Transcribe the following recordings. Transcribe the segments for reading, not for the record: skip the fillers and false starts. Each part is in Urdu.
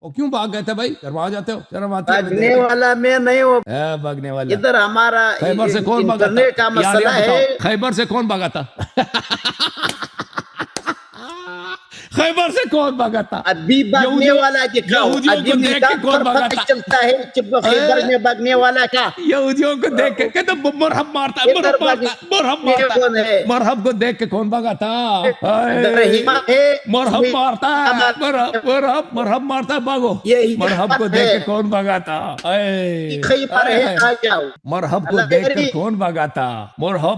اور کیوں بھاگ گئے تھے بھائی؟ شرما جاتے ہو، شرم آتی ہے؟ بھاگنے والا میں نہیں ہوں، بھاگنے والا ادھر ہمارا خیبر سے کون بھاگا انٹرنیٹ کا تھا؟ یار مسئلہ یہ بتاؤ، ہے. خیبر سے کون بھاگا تھا؟ خیبر سے کون بھاگا تھا؟ ابھی بھاگنے والا دکھاؤ. یہودیوں ابھی کو دیکھ کے میدان کون پر بھاگا پتہ تھا؟ چلتا ہے کہ خیبر میں بھاگنے والا کا. یہودیوں کو دیکھ کے کہتے مرحب مارتا ہے، ادھر مرحب مارتا ہے، مرحب بھاگنے مارتا کون ہے. ہے؟ مرحب کو دیکھ کے کون بھاگا تھا؟ ادھر ہمت ہے، مرحب مارتا ہے، مرحب مارتا ہے، بھاگو. یہی مرحب کو ہمت دیکھ ہے. کے کون بھاگا تھا؟ خیبر ہے، آ جاؤ. مرحب کو دیکھ کر کون بھاگا تھا؟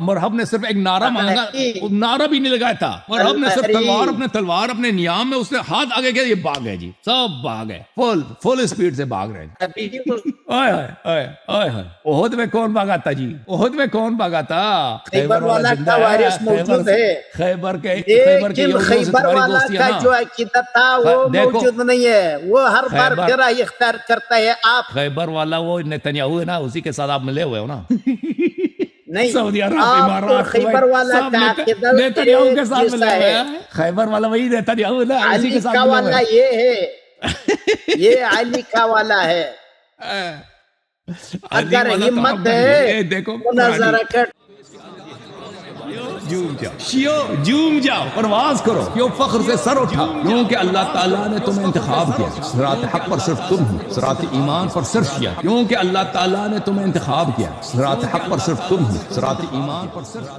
مرحب نے صرف ایک نعرہ مانگا، نعرہ بھی نہیں لگایا تھا. مرحب نے صرف تلوار اپنے نیام میں اس نے ہاتھ آگے کیا، یہ بھاگ گئے جی، سب بھاگ گئے، فل اسپیڈ سے بھاگ رہے ہیں. احد میں کون بھاگا تھا جی؟ احد میں کون بھاگا تھا؟ خیبر والا کا وارث موجود ہے، خیبر کے لیکن یہودیوں سے خیبر تمہاری والا دوستی ہے کا نا. جو عقیدت تھا وہ دیکھو، موجود نہیں ہے. وہ ہر بار خیبر- پھر اختیار کرتا ہے. آپ خیبر والا وہ نیتنیاہو ہے نا، اسی کے ساتھ آپ ملے ہوئے ہو نا. نہیں، سعودی عرب، آپ امارات، خیبر والا سب کا عقیدت نیتنیاہو کے ساتھ جیسا ملے ہوئے ہے. ہیں. خیبر والا وہی نیتنیاہو نا، اسی علی کے ساتھ کا ملے والا ہوئے یہ ہے، یہ علی کا والا ہے. ہیں. اگر علی والا تو آپ ہمت نہیں، ہے یہ دیکھو مناظرہ کر. جھوم جاؤ شیو، جھوم جاؤ، پرواز کرو، کیوں فخر سے سر اٹھا، کیونکہ اللہ تعالیٰ نے تمہیں انتخاب کیا. صراط حق پر صرف تم ہو، صراط ایمان پر صرف کیا، کیونکہ اللہ تعالیٰ نے تمہیں انتخاب کیا. صراط حق پر صرف تم ہو، صراط ایمان پر صرف